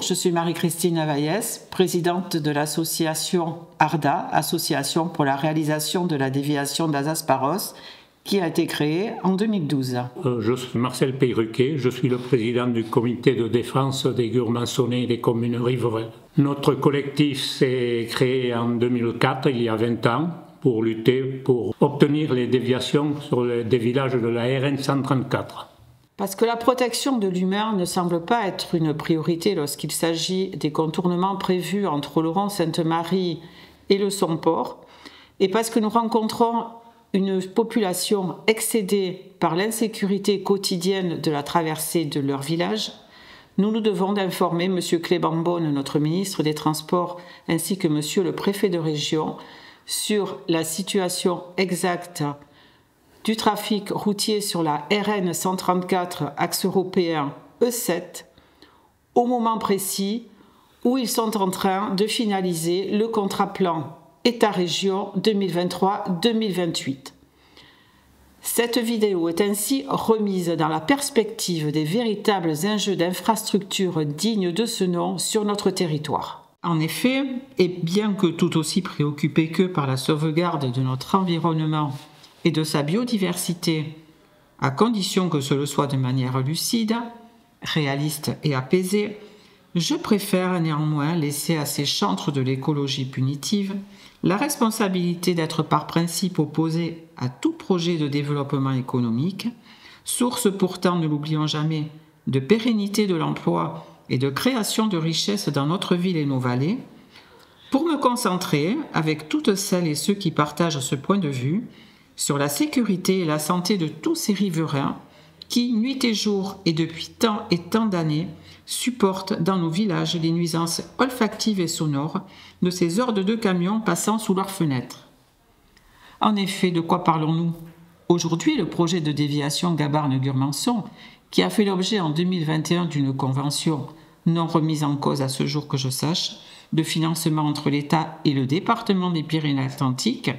Je suis Marie-Christine Navaillès, présidente de l'association ARDA, Association pour la réalisation de la déviation d'Azasparos, qui a été créée en 2012. Je suis Marcel Peyruquet, je suis le président du comité de défense des Gurmançonnais et des communes riveraines. Notre collectif s'est créé en 2004, il y a 20 ans, pour lutter, pour obtenir les déviations des villages de la RN 134. Parce que la protection de l'humain ne semble pas être une priorité lorsqu'il s'agit des contournements prévus entre Oloron-Sainte-Marie et le Somport, et parce que nous rencontrons une population excédée par l'insécurité quotidienne de la traversée de leur village, nous nous devons d'informer M. Clément Beaune, notre ministre des Transports, ainsi que M. le préfet de région, sur la situation exacte du trafic routier sur la RN 134 axe européen E7 au moment précis où ils sont en train de finaliser le contrat plan État-région 2023-2028. Cette vidéo est ainsi remise dans la perspective des véritables enjeux d'infrastructures dignes de ce nom sur notre territoire. En effet, et bien que tout aussi préoccupés qu'eux par la sauvegarde de notre environnement et de sa biodiversité, à condition que ce le soit de manière lucide, réaliste et apaisée, je préfère néanmoins laisser à ces chantres de l'écologie punitive la responsabilité d'être par principe opposés à tout projet de développement économique, source pourtant, ne l'oublions jamais, de pérennité de l'emploi et de création de richesses dans notre ville et nos vallées, pour me concentrer, avec toutes celles et ceux qui partagent ce point de vue, sur la sécurité et la santé de tous ces riverains qui, nuit et jour et depuis tant et tant d'années, supportent dans nos villages les nuisances olfactives et sonores de ces hordes de camions passant sous leurs fenêtres. En effet, de quoi parlons-nous ? Aujourd'hui, le projet de déviation Gabarne-Gurmançon, qui a fait l'objet en 2021 d'une convention non remise en cause à ce jour que je sache, de financement entre l'État et le département des Pyrénées-Atlantiques,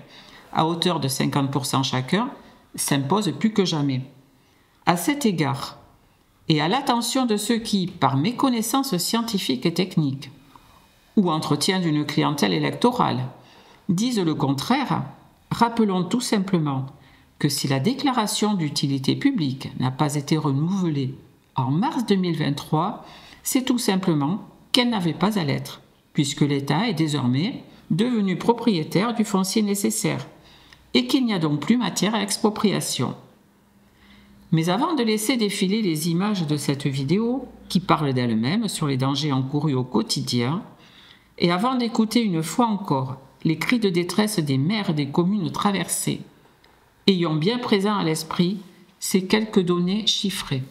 à hauteur de 50% chacun, s'impose plus que jamais. À cet égard, et à l'attention de ceux qui, par méconnaissance scientifique et technique, ou entretien d'une clientèle électorale, disent le contraire, rappelons tout simplement que si la déclaration d'utilité publique n'a pas été renouvelée en mars 2023, c'est tout simplement qu'elle n'avait pas à l'être, puisque l'État est désormais devenu propriétaire du foncier nécessaire, et qu'il n'y a donc plus matière à expropriation. Mais avant de laisser défiler les images de cette vidéo, qui parlent d'elles-mêmes sur les dangers encourus au quotidien, et avant d'écouter une fois encore les cris de détresse des maires des communes traversées, ayons bien présent à l'esprit ces quelques données chiffrées.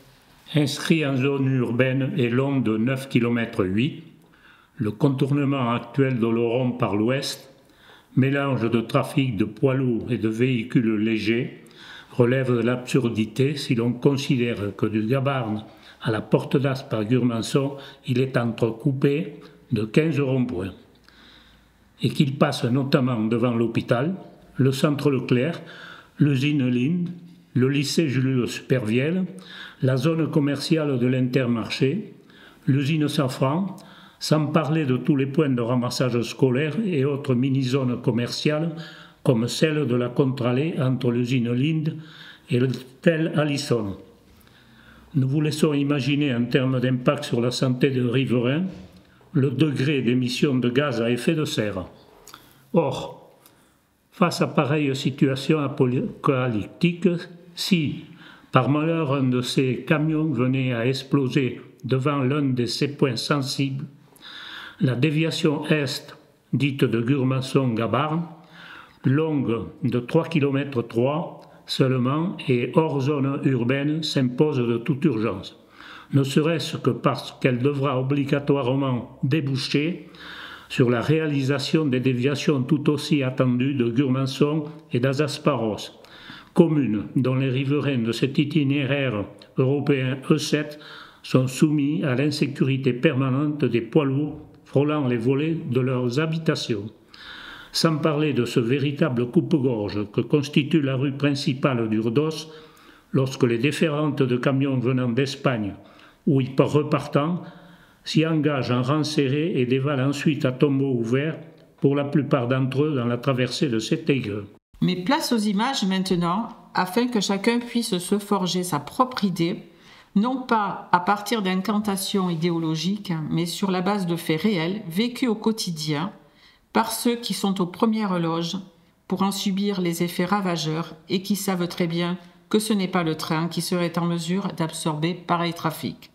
Inscrit en zone urbaine et long de 9,8 km, le contournement actuel d'Oloron par l'ouest, mélange de trafic de poids lourds et de véhicules légers, relève de l'absurdité si l'on considère que du Gabarne à la porte d'Aspe à Gurmançon, il est entrecoupé de 15 ronds-points, et qu'il passe notamment devant l'hôpital, le centre Leclerc, l'usine Linde, le lycée Julius Perviel, la zone commerciale de l'Intermarché, l'usine Safran, sans parler de tous les points de ramassage scolaire et autres mini-zones commerciales comme celle de la Contralée entre l'usine Linde et l'hôtel Allison. Nous vous laissons imaginer en termes d'impact sur la santé des riverains le degré d'émission de gaz à effet de serre. Or, face à pareille situation apocalyptique, si, par malheur, un de ces camions venait à exploser devant l'un de ces points sensibles, la déviation est, dite de Gurmançon-Gabarne, longue de 3,3 km seulement et hors zone urbaine, s'impose de toute urgence, ne serait-ce que parce qu'elle devra obligatoirement déboucher sur la réalisation des déviations tout aussi attendues de Gurmançon et d'Azasparos, communes dont les riverains de cet itinéraire européen E7 sont soumis à l'insécurité permanente des poids lourds frôlant les volets de leurs habitations. Sans parler de ce véritable coupe-gorge que constitue la rue principale d'Urdos lorsque les déferlantes de camions venant d'Espagne ou y repartant s'y engagent en rang serré et dévalent ensuite à tombeau ouvert, pour la plupart d'entre eux dans la traversée de cet aigle. Mais place aux images maintenant, afin que chacun puisse se forger sa propre idée, non pas à partir d'incantations idéologiques, mais sur la base de faits réels, vécus au quotidien, par ceux qui sont aux premières loges, pour en subir les effets ravageurs et qui savent très bien que ce n'est pas le train qui serait en mesure d'absorber pareil trafic.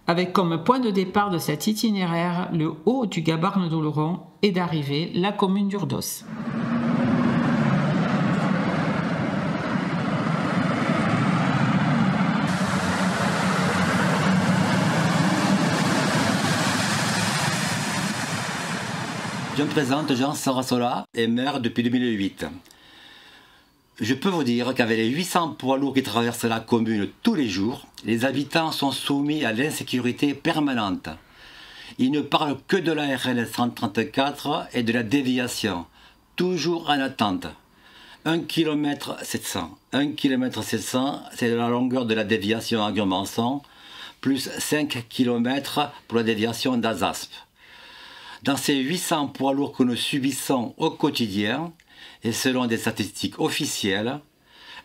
Avec comme point de départ de cet itinéraire le haut du Gabarne d'Oloron et d'arrivée la commune d'Urdos. Je me présente Jean Sarasola et maire depuis 2008. Je peux vous dire qu'avec les 800 poids lourds qui traversent la commune tous les jours, les habitants sont soumis à l'insécurité permanente. Ils ne parlent que de la RN 134 et de la déviation, toujours en attente. 1 km 700. 1 km 700, c'est la longueur de la déviation à Grmançon, plus 5 km pour la déviation d'Azaspe. Dans ces 800 poids lourds que nous subissons au quotidien, et selon des statistiques officielles,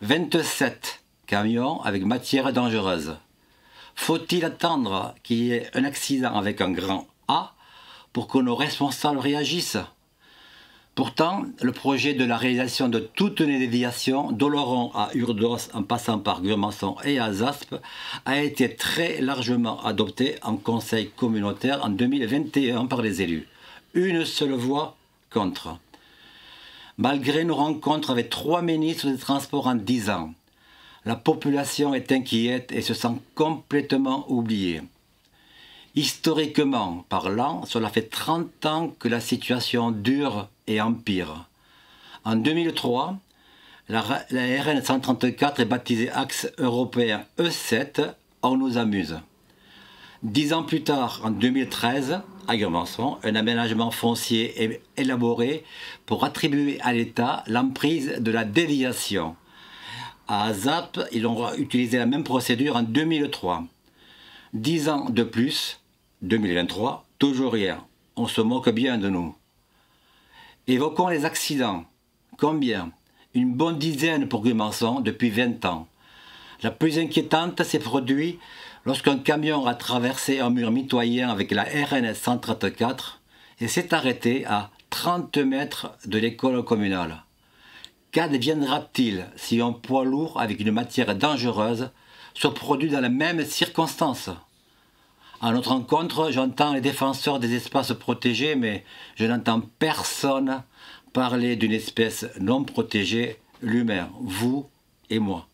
27 camions avec matières dangereuses. Faut-il attendre qu'il y ait un accident avec un grand A pour que nos responsables réagissent? Pourtant, le projet de la réalisation de toutes les déviations d'Oloron à Urdos en passant par Grmançon et Azaspe a été très largement adopté en conseil communautaire en 2021 par les élus. Une seule voix contre. Malgré nos rencontres avec 3 ministres des Transports en 10 ans, la population est inquiète et se sent complètement oubliée. Historiquement parlant, cela fait 30 ans que la situation dure et empire. En 2003, la RN 134 est baptisée Axe européen E7, on nous amuse. 10 ans plus tard, en 2013, à Grmançon, un aménagement foncier est élaboré pour attribuer à l'État l'emprise de la déviation. À Azaspe, ils ont utilisé la même procédure en 2003. 10 ans de plus, 2023, toujours rien. On se moque bien de nous. Évoquons les accidents. Combien? Une bonne dizaine pour Grmançon depuis 20 ans. La plus inquiétante s'est produite lorsqu'un camion a traversé un mur mitoyen avec la RN 134 et s'est arrêté à 30 mètres de l'école communale. Qu'adviendra-t-il si un poids lourd avec une matière dangereuse se produit dans les mêmes circonstances? À notre rencontre, j'entends les défenseurs des espaces protégés, mais je n'entends personne parler d'une espèce non protégée, l'humain, vous et moi.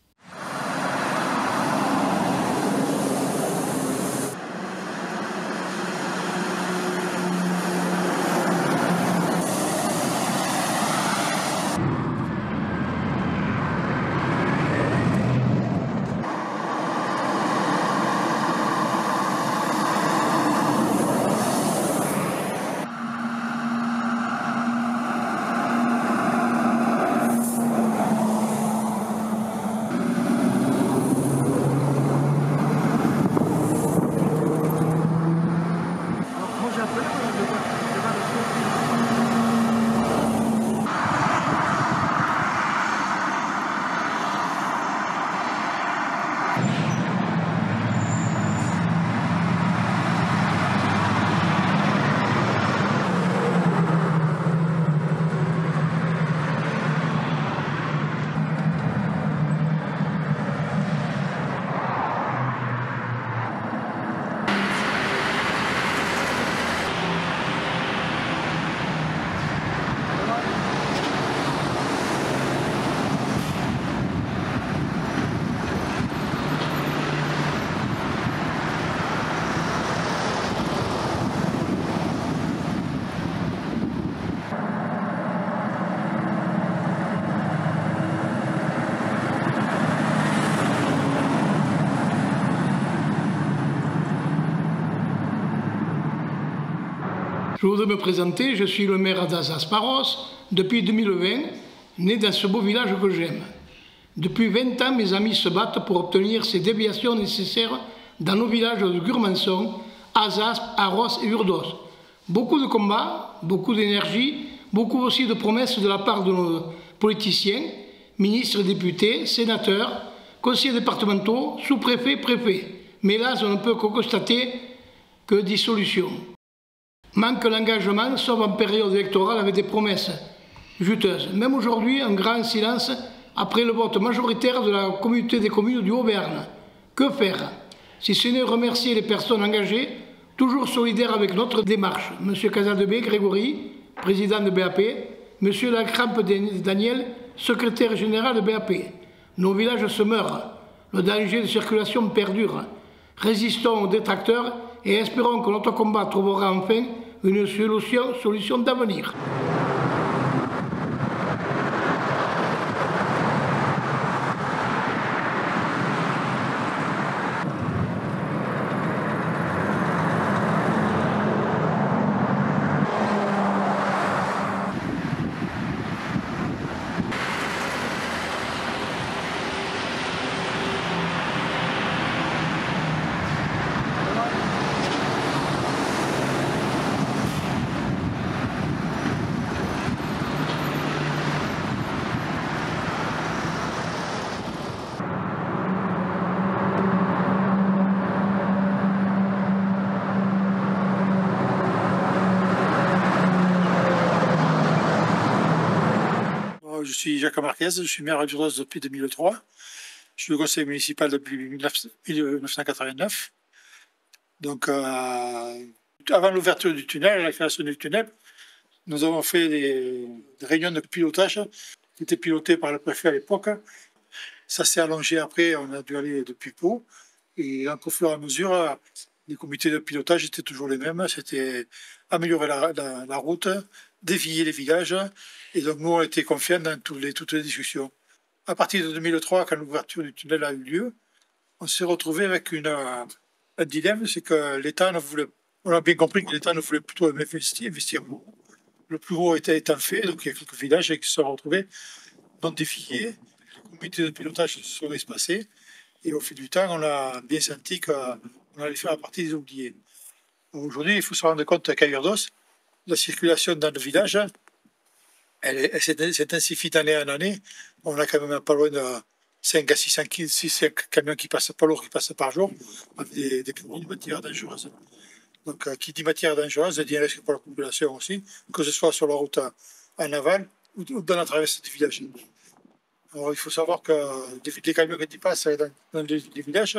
Je voudrais me présenter, je suis le maire d'Azasparos depuis 2020, né dans ce beau village que j'aime. Depuis 20 ans, mes amis se battent pour obtenir ces déviations nécessaires dans nos villages de Grmançon, Azaz, Arros et Urdos. Beaucoup de combats, beaucoup d'énergie, beaucoup aussi de promesses de la part de nos politiciens, ministres, députés, sénateurs, conseillers départementaux, sous-préfets, préfets. Mais là, on ne peut que constater que dissolution. Manque l'engagement, sauf en période électorale avec des promesses juteuses. Même aujourd'hui, un grand silence après le vote majoritaire de la communauté des communes du Haut-Béarn. Que faire? Si ce n'est remercier les personnes engagées, toujours solidaires avec notre démarche. Monsieur Casadebé, Grégory, président de BAP, Monsieur Lacrampe Daniel, secrétaire général de BAP. Nos villages se meurent, le danger de circulation perdure. Résistons aux détracteurs et espérons que notre combat trouvera enfin une solution d'avenir. Je suis Jacques Marquez, je suis maire d'Urdos depuis 2003. Je suis au conseil municipal depuis 1989. Donc, avant l'ouverture du tunnel, la création du tunnel, nous avons fait des réunions de pilotage qui étaient pilotées par le préfet à l'époque. Ça s'est allongé après, on a dû aller depuis Pau. Et donc, au fur et à mesure, les comités de pilotage étaient toujours les mêmes. C'était améliorer la route, dévier les villages. Et donc, nous, on était confiants dans toutes les discussions. À partir de 2003, quand l'ouverture du tunnel a eu lieu, on s'est retrouvé avec un dilemme, c'est que l'État ne voulait, on a bien compris que l'État ne voulait plutôt investir beaucoup. Le plus gros étant fait, donc il y a quelques villages qui se sont retrouvés non défiés. Les comités de pilotage se sont espacés. Et au fil du temps, on a bien senti qu'on allait faire la partie des oubliés. Aujourd'hui, il faut se rendre compte qu'à Urdos, la circulation dans le village, elle s'intensifie d'année en année. On a quand même pas loin de 5 à 600 camions qui passent, pas lourds qui passent par jour, avec des matières dangereuses. Donc, qui dit matière dangereuse, dit un risque pour la population aussi, que ce soit sur la route en aval ou dans la traversée du village. Alors, il faut savoir que les camions qui passent dans les villages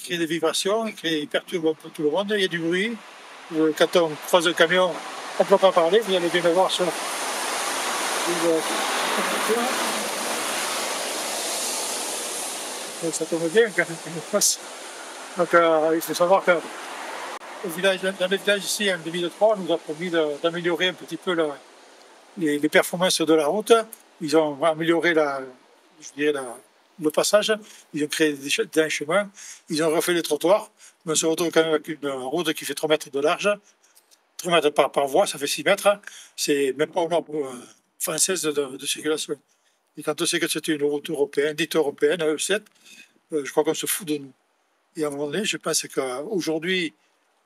créent des vibrations, ils perturbent un peu tout le monde, il y a du bruit. Quand on croise un camion, on ne peut pas parler, vous allez bien le voir sur ça tombe bien quand on passe. Donc, il faut savoir que dans le village ici, en 2003, on nous a promis d'améliorer un petit peu les performances de la route. Ils ont amélioré le passage, ils ont créé des chemins, ils ont refait les trottoirs, mais on se retrouve quand même avec une route qui fait 3 mètres de large, 3 mètres par voie, ça fait 6 mètres, c'est même pas une norme française de circulation. Et quand on sait que c'était une route européenne, dite européenne, E7, je crois qu'on se fout de nous. Et à un moment donné, je pense qu'aujourd'hui,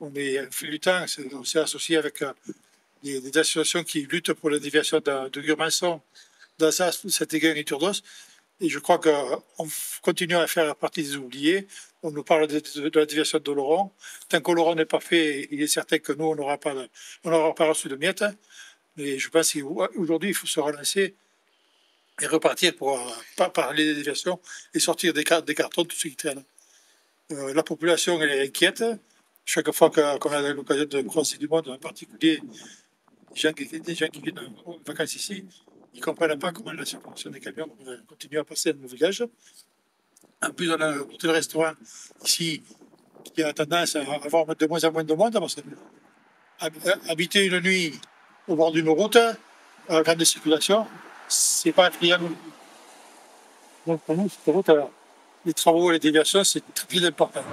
on fait du temps, on s'est associé avec des associations qui luttent pour la déviation de Gurmançon, d'Assas, Saint-Égan et Turdos. Et je crois qu'on continue à faire partie des oubliés. On nous parle de la déviation de Oloron. Tant qu'Oloron n'est pas fait, il est certain que nous, on n'aura pas reçu de miettes. Mais je pense qu'aujourd'hui, il faut se relancer et repartir pour parler des déviations et sortir des cartons, tout ce qui traîne. La population, elle est inquiète. Chaque fois qu'on a l'occasion de croiser du monde, en particulier des gens qui viennent en vacances ici, ils ne comprennent pas comment la circulation des camions continue à passer dans nos villages. En plus, on a un hôtel-restaurant ici qui a tendance à avoir de moins en moins de monde. Parce que habiter une nuit au bord d'une route, à la grande circulation, c'est pas attrayant. Donc pour nous, cette route, les travaux et les déviations, c'est très important.